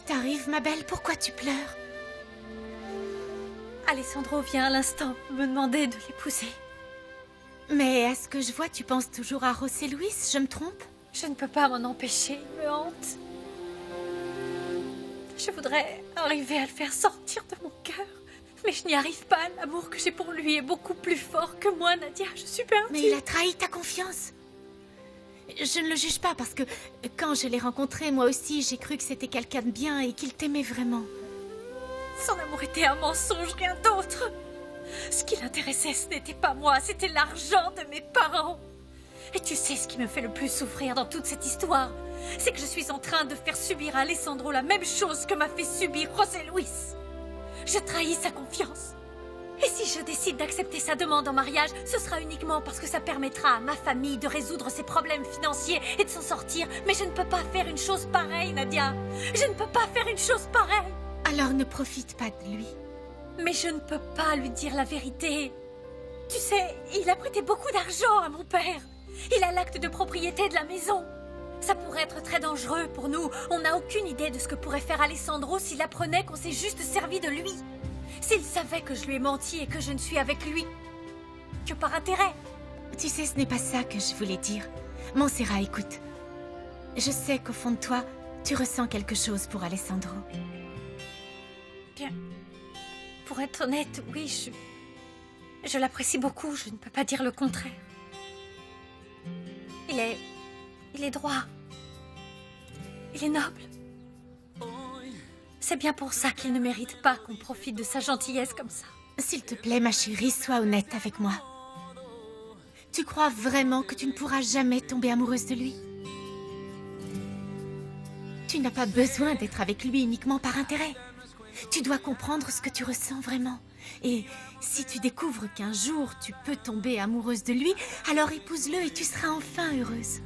t'arrive, ma belle? Pourquoi tu pleures? Alessandro vient à l'instant me demander de l'épouser. Mais à ce que je vois, tu penses toujours à José Luis, je me trompe? Je ne peux pas m'en empêcher, il me hante. Je voudrais arriver à le faire sortir de mon cœur. Mais je n'y arrive pas, l'amour que j'ai pour lui est beaucoup plus fort que moi, Nadia, je suis perdue. Mais il a trahi ta confiance. Je ne le juge pas parce que quand je l'ai rencontré, moi aussi, j'ai cru que c'était quelqu'un de bien et qu'il t'aimait vraiment. Son amour était un mensonge, rien d'autre. Ce qui l'intéressait, ce n'était pas moi, c'était l'argent de mes parents. Et tu sais ce qui me fait le plus souffrir dans toute cette histoire? C'est que je suis en train de faire subir à Alessandro la même chose que m'a fait subir José Luis. Je trahis sa confiance. Et si je décide d'accepter sa demande en mariage, ce sera uniquement parce que ça permettra à ma famille de résoudre ses problèmes financiers et de s'en sortir. Mais je ne peux pas faire une chose pareille, Nadia. Je ne peux pas faire une chose pareille. Alors ne profite pas de lui. Mais je ne peux pas lui dire la vérité. Tu sais, il a prêté beaucoup d'argent à mon père. Il a l'acte de propriété de la maison. Ça pourrait être très dangereux pour nous. On n'a aucune idée de ce que pourrait faire Alessandro s'il apprenait qu'on s'est juste servi de lui. S'il savait que je lui ai menti et que je ne suis avec lui que par intérêt. Tu sais, ce n'est pas ça que je voulais dire. Montserrat, écoute. Je sais qu'au fond de toi, tu ressens quelque chose pour Alessandro. Bien. Pour être honnête, oui, je l'apprécie beaucoup. Je ne peux pas dire le contraire. Il est droit. Il est noble. C'est bien pour ça qu'il ne mérite pas qu'on profite de sa gentillesse comme ça. S'il te plaît, ma chérie, sois honnête avec moi. Tu crois vraiment que tu ne pourras jamais tomber amoureuse de lui? Tu n'as pas besoin d'être avec lui uniquement par intérêt. Tu dois comprendre ce que tu ressens vraiment. Et si tu découvres qu'un jour tu peux tomber amoureuse de lui, alors épouse-le et tu seras enfin heureuse.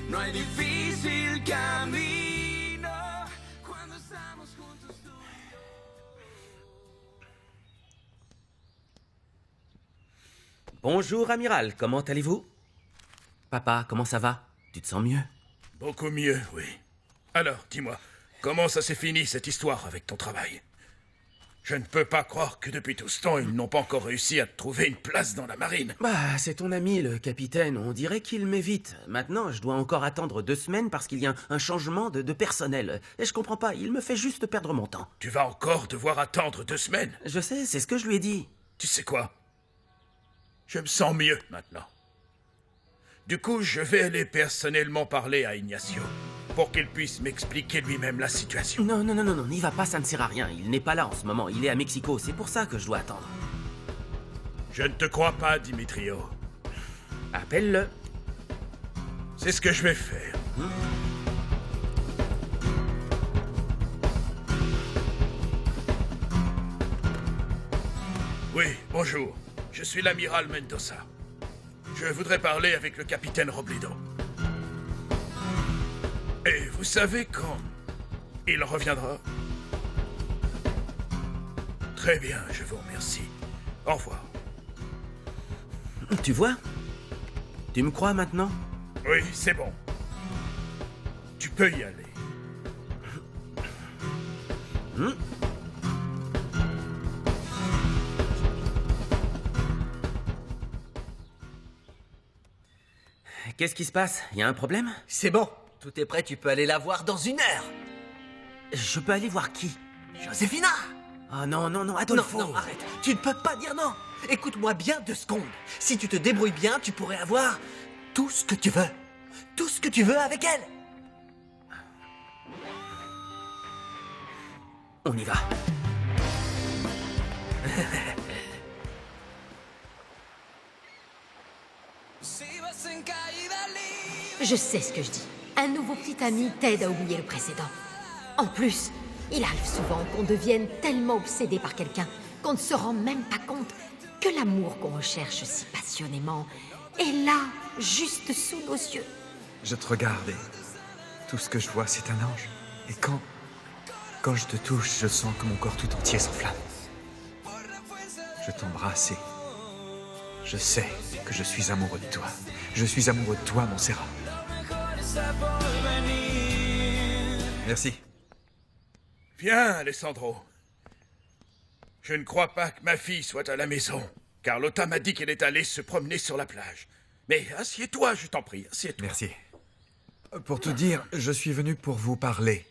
No hay difícil camino cuando estamos juntos. Bonjour, amiral. Comment allez-vous? Papa, comment ça va? Tu te sens mieux? Beaucoup mieux, oui. Alors, dis-moi, comment ça s'est fini, cette histoire, avec ton travail? Je ne peux pas croire que depuis tout ce temps, ils n'ont pas encore réussi à te trouver une place dans la marine. Bah, c'est ton ami, le capitaine. On dirait qu'il m'évite. Maintenant, je dois encore attendre 2 semaines parce qu'il y a un changement de personnel. Et je comprends pas, il me fait juste perdre mon temps. Tu vas encore devoir attendre 2 semaines? Je sais, c'est ce que je lui ai dit. Tu sais quoi? Je me sens mieux maintenant. Du coup, je vais aller personnellement parler à Ignacio pour qu'il puisse m'expliquer lui-même la situation. Non, n'y va pas, ça ne sert à rien. Il n'est pas là en ce moment, il est à Mexico, c'est pour ça que je dois attendre. Je ne te crois pas, Dimitrio. Appelle-le. C'est ce que je vais faire. Oui, bonjour. Je suis l'amiral Mendoza. Je voudrais parler avec le capitaine Robledo. Et vous savez quand il reviendra? Très bien, je vous remercie. Au revoir. Tu vois? Tu me crois maintenant? Oui, c'est bon. Tu peux y aller. Qu'est-ce qui se passe? Il y a un problème? C'est bon, tout est prêt, tu peux aller la voir dans 1 heure. Je peux aller voir qui? Joséphina! Ah non, Adolfo! Non, arrête, tu ne peux pas dire non. Écoute-moi bien 2 secondes. Si tu te débrouilles bien, tu pourrais avoir tout ce que tu veux. Tout ce que tu veux avec elle. On y va. Je sais ce que je dis. Un nouveau petit ami t'aide à oublier le précédent. En plus, il arrive souvent qu'on devienne tellement obsédé par quelqu'un qu'on ne se rend même pas compte que l'amour qu'on recherche si passionnément est là, juste sous nos yeux. Je te regarde et tout ce que je vois, c'est un ange. Et quand je te touche, je sens que mon corps tout entier s'enflamme. Je t'embrasse et je sais que je suis amoureux de toi. Je suis amoureux de toi, Montserrat. Merci. Viens, Alessandro. Je ne crois pas que ma fille soit à la maison. Carlotta m'a dit qu'elle est allée se promener sur la plage. Mais assieds-toi, je t'en prie, assieds-toi. Merci. Pour tout dire, je suis venu pour vous parler.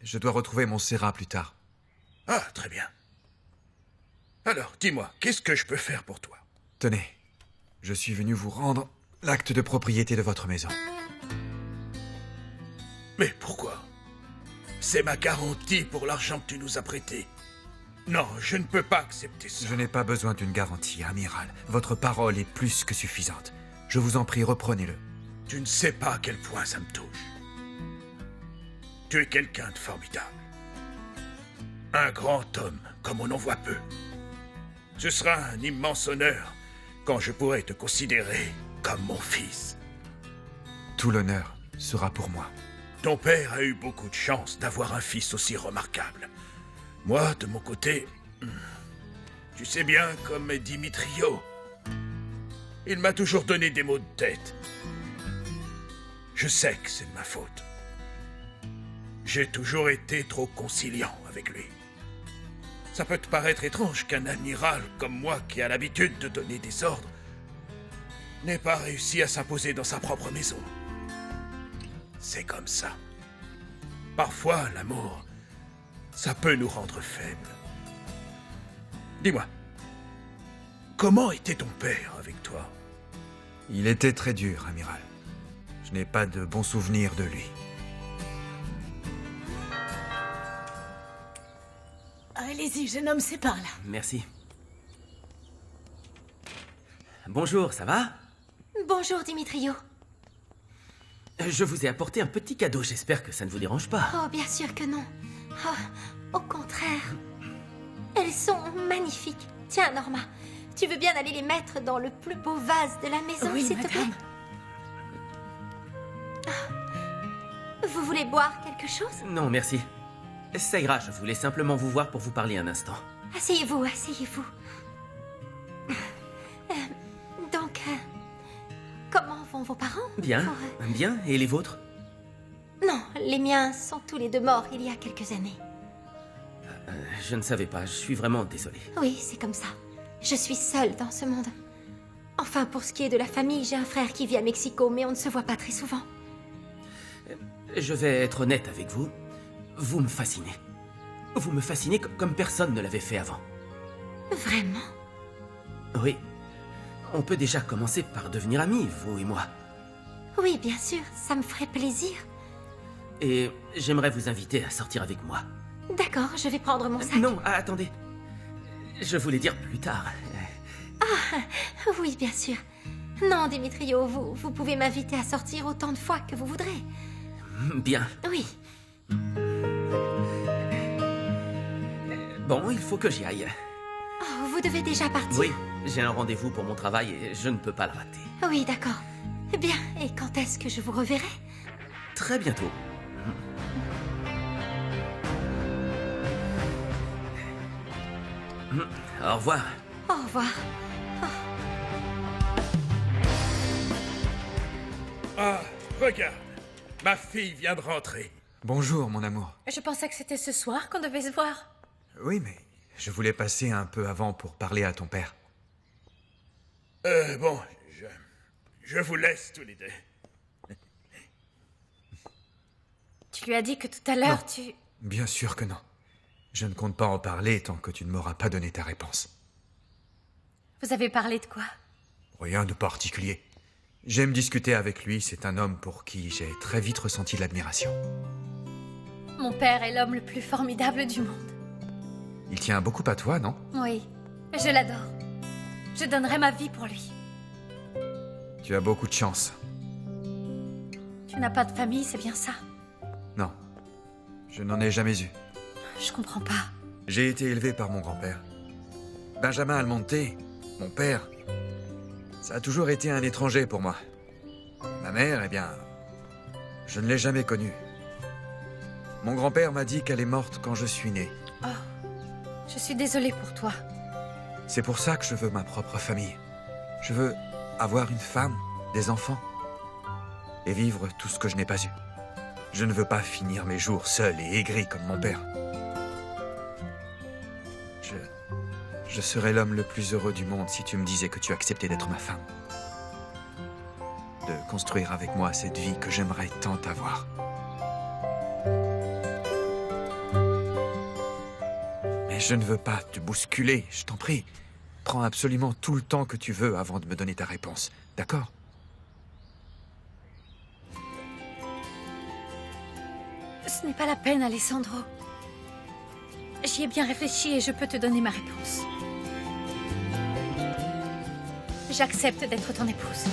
Je dois retrouver mon Serra plus tard. Ah, très bien. Alors, dis-moi, qu'est-ce que je peux faire pour toi? Tenez, je suis venu vous rendre l'acte de propriété de votre maison. Mais pourquoi? C'est ma garantie pour l'argent que tu nous as prêté. Non, je ne peux pas accepter ça. Je n'ai pas besoin d'une garantie, amiral. Votre parole est plus que suffisante. Je vous en prie, reprenez-le. Tu ne sais pas à quel point ça me touche. Tu es quelqu'un de formidable. Un grand homme, comme on en voit peu. Ce sera un immense honneur quand je pourrai te considérer comme mon fils. Tout l'honneur sera pour moi. Ton père a eu beaucoup de chance d'avoir un fils aussi remarquable. Moi, de mon côté, tu sais bien, comme Dimitrio, il m'a toujours donné des maux de tête. Je sais que c'est de ma faute. J'ai toujours été trop conciliant avec lui. Ça peut te paraître étrange qu'un amiral comme moi, qui a l'habitude de donner des ordres, n'ait pas réussi à s'imposer dans sa propre maison. C'est comme ça. Parfois, l'amour, ça peut nous rendre faibles. Dis-moi, comment était ton père avec toi? Il était très dur, amiral. Je n'ai pas de bons souvenirs de lui. Allez-y, jeune homme, c'est par là. Merci. Bonjour, ça va? Bonjour, Dimitrio. Je vous ai apporté un petit cadeau, j'espère que ça ne vous dérange pas. Oh, bien sûr que non. Oh, au contraire. Elles sont magnifiques. Tiens, Norma, tu veux bien aller les mettre dans le plus beau vase de la maison, Oui, s'il te plaît? madame. Vous voulez boire quelque chose? Non, merci. Ça ira, je voulais simplement vous voir pour vous parler un instant. Asseyez-vous, asseyez-vous. Donc, comment vont vos parents? Bien, Pour, bien, et les vôtres? Non, les miens sont tous les deux morts il y a quelques années. Je ne savais pas, je suis vraiment désolé. Oui, c'est comme ça. Je suis seule dans ce monde. Enfin, pour ce qui est de la famille, j'ai un frère qui vit à Mexico, mais on ne se voit pas très souvent. Je vais être honnête avec vous. Vous me fascinez. Vous me fascinez comme personne ne l'avait fait avant. Vraiment? Oui. On peut déjà commencer par devenir amis, vous et moi. Oui, bien sûr, ça me ferait plaisir. Et j'aimerais vous inviter à sortir avec moi. D'accord, je vais prendre mon sac. Non, attendez. Je voulais dire plus tard. Oui, bien sûr. Non, Dimitrio, vous pouvez m'inviter à sortir autant de fois que vous voudrez. Bien. Oui. Bon, il faut que j'y aille. Oh, vous devez déjà partir? Oui, j'ai un rendez-vous pour mon travail et je ne peux pas le rater. Oui, d'accord. Bien, et quand est-ce que je vous reverrai? Très bientôt. Au revoir. Au revoir. Ah, regarde, ma fille vient de rentrer. Bonjour, mon amour. Je pensais que c'était ce soir qu'on devait se voir. Oui, mais je voulais passer un peu avant pour parler à ton père. Bon, je vous laisse tous les deux. Tu lui as dit que tout à l'heure, Non. tu... Bien sûr que non. Je ne compte pas en parler tant que tu ne m'auras pas donné ta réponse. Vous avez parlé de quoi? Rien de particulier. J'aime discuter avec lui, c'est un homme pour qui j'ai très vite ressenti de l'admiration. Mon père est l'homme le plus formidable du monde. Il tient beaucoup à toi, non? Oui, je l'adore. Je donnerais ma vie pour lui. Tu as beaucoup de chance. Tu n'as pas de famille, c'est bien ça? Non, je n'en ai jamais eu. Je comprends pas. J'ai été élevé par mon grand-père. Benjamin Almonte, mon père, ça a toujours été un étranger pour moi. Ma mère, eh bien, je ne l'ai jamais connue. Mon grand-père m'a dit qu'elle est morte quand je suis né. Oh, je suis désolée pour toi. C'est pour ça que je veux ma propre famille. Je veux avoir une femme, des enfants, et vivre tout ce que je n'ai pas eu. Je ne veux pas finir mes jours seul et aigri comme mon père. Je serais l'homme le plus heureux du monde si tu me disais que tu acceptais d'être ma femme. De construire avec moi cette vie que j'aimerais tant avoir. Mais je ne veux pas te bousculer, je t'en prie. Prends absolument tout le temps que tu veux avant de me donner ta réponse, d'accord? Ce n'est pas la peine, Alessandro. J'y ai bien réfléchi et je peux te donner ma réponse. J'accepte d'être ton épouse.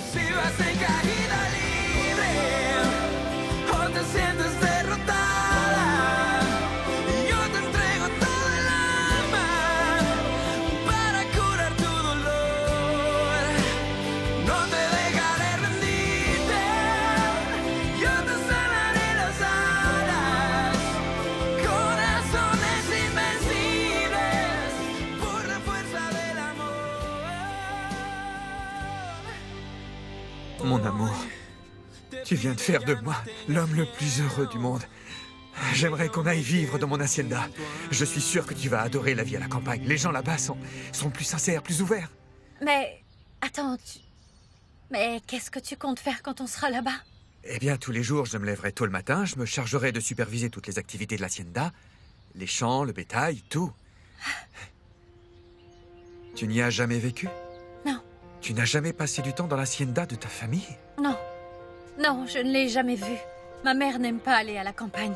Mon amour, tu viens de faire de moi l'homme le plus heureux du monde. J'aimerais qu'on aille vivre dans mon hacienda. Je suis sûr que tu vas adorer la vie à la campagne. Les gens là-bas sont plus sincères, plus ouverts. Mais... attends, Mais qu'est-ce que tu comptes faire quand on sera là-bas? Eh bien, tous les jours, je me lèverai tôt le matin, je me chargerai de superviser toutes les activités de l'hacienda, les champs, le bétail, tout. Tu n'y as jamais vécu? Non. Tu n'as jamais passé du temps dans l'hacienda de ta famille? Non. Non, je ne l'ai jamais vu. Ma mère n'aime pas aller à la campagne.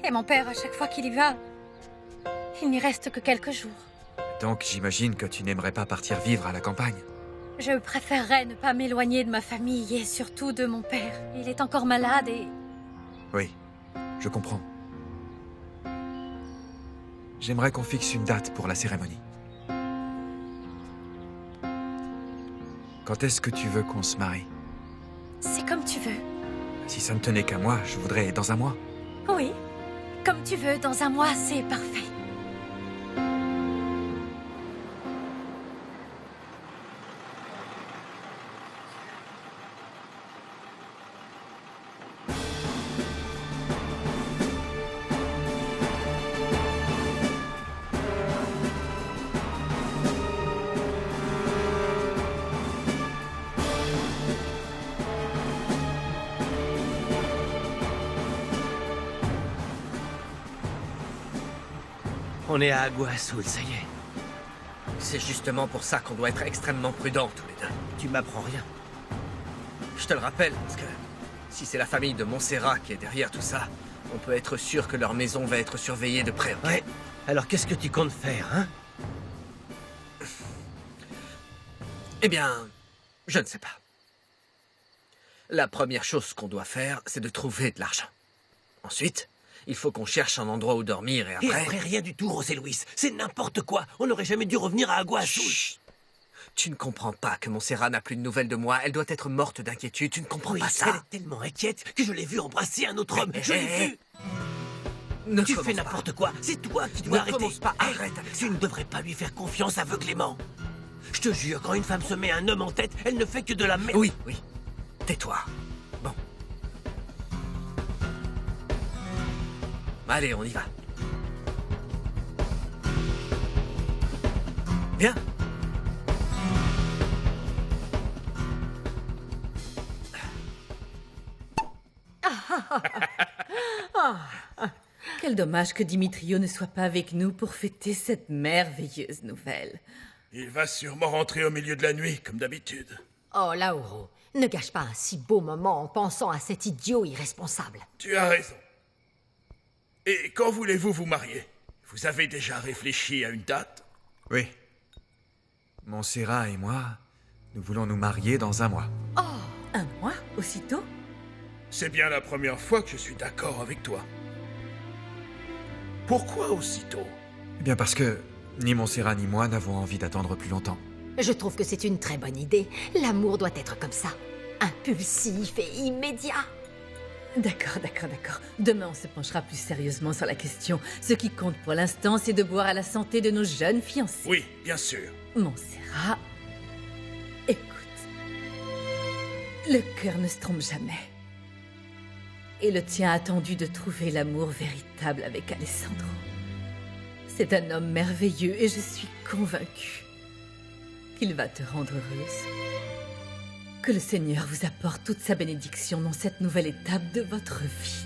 Et mon père, à chaque fois qu'il y va, il n'y reste que quelques jours. Donc j'imagine que tu n'aimerais pas partir vivre à la campagne. Je préférerais ne pas m'éloigner de ma famille et surtout de mon père. Il est encore malade et... Oui, je comprends. J'aimerais qu'on fixe une date pour la cérémonie. Quand est-ce que tu veux qu'on se marie? C'est comme tu veux. Si ça ne tenait qu'à moi, je voudrais dans un mois. Oui, comme tu veux, dans un mois, c'est parfait. On est à Agua Azul, ça y est. C'est justement pour ça qu'on doit être extrêmement prudents tous les deux. Tu m'apprends rien. Je te le rappelle, parce que si c'est la famille de Montserrat qui est derrière tout ça, on peut être sûr que leur maison va être surveillée de près, ok? Ouais. Alors qu'est-ce que tu comptes faire, hein? Eh bien, je ne sais pas. La première chose qu'on doit faire, c'est de trouver de l'argent. Ensuite, il faut qu'on cherche un endroit où dormir et après... Et après, rien du tout, José Luis. C'est n'importe quoi. On n'aurait jamais dû revenir à Agua Azul. Chut. Tu ne comprends pas que Montserrat n'a plus de nouvelles de moi. Elle doit être morte d'inquiétude. Tu ne comprends pas Elle ça. est tellement inquiète que je l'ai vue embrasser un autre homme. Je l'ai vu. Ne Tu commence fais pas. n'importe quoi. C'est toi qui dois Ne arrêter. commence pas. Hey, Arrête avec ça. tu ne devrais pas lui faire confiance aveuglément. Je te jure, quand une femme se met un homme en tête, elle ne fait que de la merde. Oui, oui. Tais-toi. Bon. Allez, on y va. Viens. Quel dommage que Dimitrio ne soit pas avec nous pour fêter cette merveilleuse nouvelle. Il va sûrement rentrer au milieu de la nuit, comme d'habitude. Oh, Lauro, ne gâche pas un si beau moment en pensant à cet idiot irresponsable. Tu as raison. Et quand voulez-vous vous marier? Vous avez déjà réfléchi à une date? Oui. Montserrat et moi, nous voulons nous marier dans un mois. Un mois, aussitôt? C'est bien la première fois que je suis d'accord avec toi. Pourquoi aussitôt? Eh bien parce que ni Montserrat ni moi n'avons envie d'attendre plus longtemps. Je trouve que c'est une très bonne idée. L'amour doit être comme ça. Impulsif et immédiat. D'accord. Demain, on se penchera plus sérieusement sur la question. Ce qui compte pour l'instant, c'est de boire à la santé de nos jeunes fiancés. Oui, bien sûr. Montserrat, écoute. Le cœur ne se trompe jamais. Et le tien a attendu de trouver l'amour véritable avec Alessandro. C'est un homme merveilleux et je suis convaincue qu'il va te rendre heureuse. Que le Seigneur vous apporte toute sa bénédiction dans cette nouvelle étape de votre vie.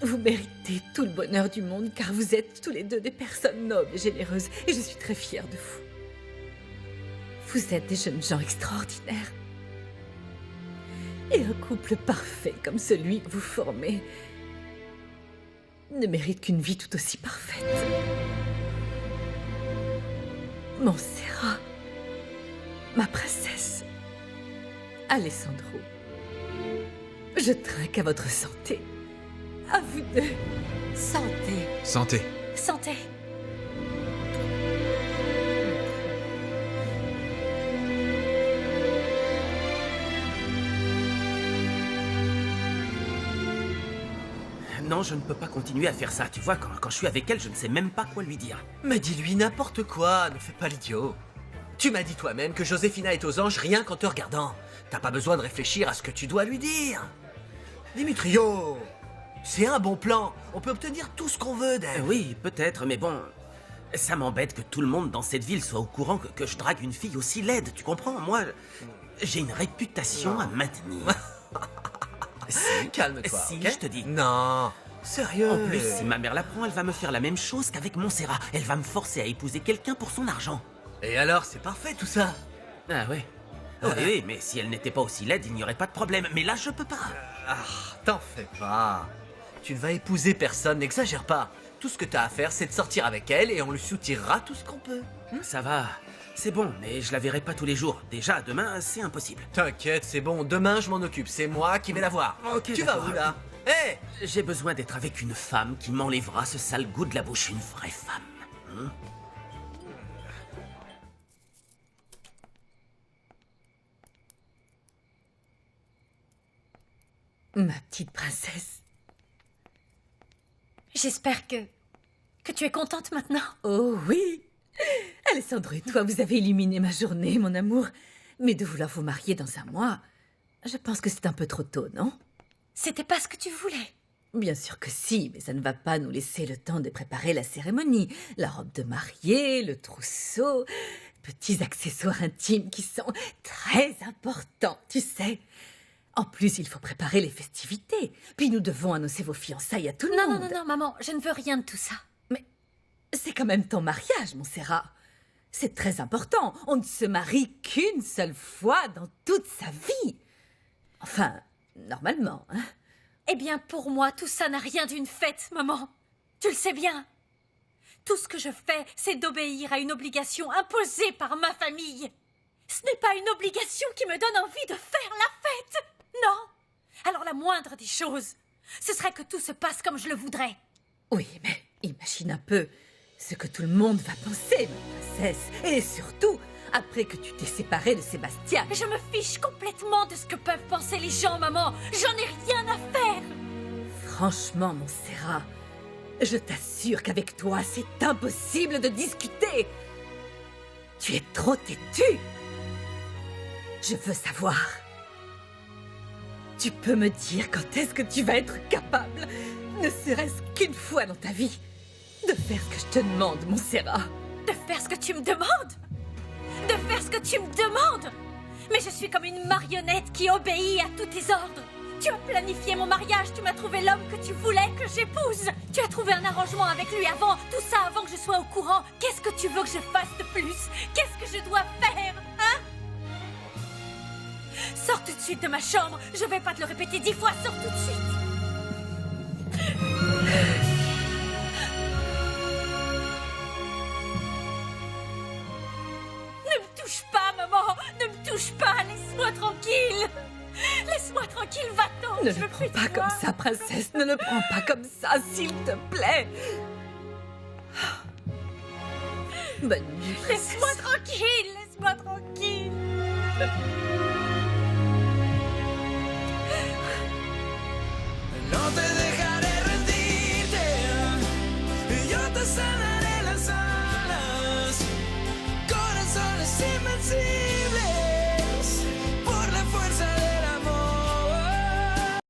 Vous méritez tout le bonheur du monde car vous êtes tous les deux des personnes nobles et généreuses et je suis très fière de vous. Vous êtes des jeunes gens extraordinaires. Et un couple parfait comme celui que vous formez ne mérite qu'une vie tout aussi parfaite. Montserrat, ma princesse, Alessandro, je trinque à votre santé. À vous deux. Santé. Santé. Santé. Non, je ne peux pas continuer à faire ça. Tu vois, quand je suis avec elle, je ne sais même pas quoi lui dire. Mais dis-lui n'importe quoi, ne fais pas l'idiot. Tu m'as dit toi-même que Josefina est aux anges rien qu'en te regardant. T'as pas besoin de réfléchir à ce que tu dois lui dire. Dimitrio, c'est un bon plan. On peut obtenir tout ce qu'on veut d'elle. Oui, peut-être, mais bon... Ça m'embête que tout le monde dans cette ville soit au courant que je drague une fille aussi laide, tu comprends? Moi, j'ai une réputation à maintenir. Calme-toi, Si, ok? je te dis. Non, sérieux. En plus, si ma mère l'apprend, elle va me faire la même chose qu'avec Montserrat. Elle va me forcer à épouser quelqu'un pour son argent. Et alors, c'est parfait tout ça. Ah oui. Oui, mais si elle n'était pas aussi laide, il n'y aurait pas de problème. Mais là, je peux pas. Ah, t'en fais pas. Tu ne vas épouser personne, n'exagère pas. Tout ce que t'as à faire, c'est de sortir avec elle et on lui soutirera tout ce qu'on peut. Ça va. C'est bon, mais je la verrai pas tous les jours. Déjà, demain, c'est impossible. T'inquiète, c'est bon, demain je m'en occupe, c'est moi qui vais la voir. Ok, tu vas d'accord. où là? Hé! J'ai besoin d'être avec une femme qui m'enlèvera ce sale goût de la bouche. Une vraie femme. Ma petite princesse. J'espère que tu es contente maintenant. Oh oui. Alessandro et toi, vous avez illuminé ma journée, mon amour. Mais de vouloir vous marier dans un mois, je pense que c'est un peu trop tôt, non? C'était pas ce que tu voulais. Bien sûr que si, mais ça ne va pas nous laisser le temps de préparer la cérémonie. La robe de mariée, le trousseau, petits accessoires intimes qui sont très importants, tu sais. En plus, il faut préparer les festivités. Puis nous devons annoncer vos fiançailles à tout le Non, monde. non, maman, je ne veux rien de tout ça. C'est quand même ton mariage, Montserrat. C'est très important. On ne se marie qu'une seule fois dans toute sa vie. Enfin, normalement, hein. Eh bien, pour moi, tout ça n'a rien d'une fête, maman. Tu le sais bien. Tout ce que je fais, c'est d'obéir à une obligation imposée par ma famille. Ce n'est pas une obligation qui me donne envie de faire la fête. Non. Alors la moindre des choses, ce serait que tout se passe comme je le voudrais. Oui, mais imagine un peu ce que tout le monde va penser, ma princesse. Et surtout, après que tu t'es séparée de Sébastien. Je me fiche complètement de ce que peuvent penser les gens, maman. J'en ai rien à faire. Franchement, Montserrat, je t'assure qu'avec toi, c'est impossible de discuter. Tu es trop têtu. Je veux savoir. Tu peux me dire quand est-ce que tu vas être capable, ne serait-ce qu'une fois dans ta vie, de faire ce que je te demande, Montserrat. De faire ce que tu me demandes? De faire ce que tu me demandes? Mais je suis comme une marionnette qui obéit à tous tes ordres. Tu as planifié mon mariage, tu m'as trouvé l'homme que tu voulais que j'épouse. Tu as trouvé un arrangement avec lui avant, tout ça avant que je sois au courant. Qu'est-ce que tu veux que je fasse de plus? Qu'est-ce que je dois faire, hein? Sors tout de suite de ma chambre, je vais pas te le répéter 10 fois, sors tout de suite. Ne me touche pas, maman! Ne me touche pas! Laisse-moi tranquille! Laisse-moi tranquille, va-t'en! Ne Je le veux prends plus pas te comme voir. ça, princesse. Ne le prends pas comme ça, s'il te plaît. Bonne nuit, princesse. Laisse-moi tranquille! Laisse-moi tranquille!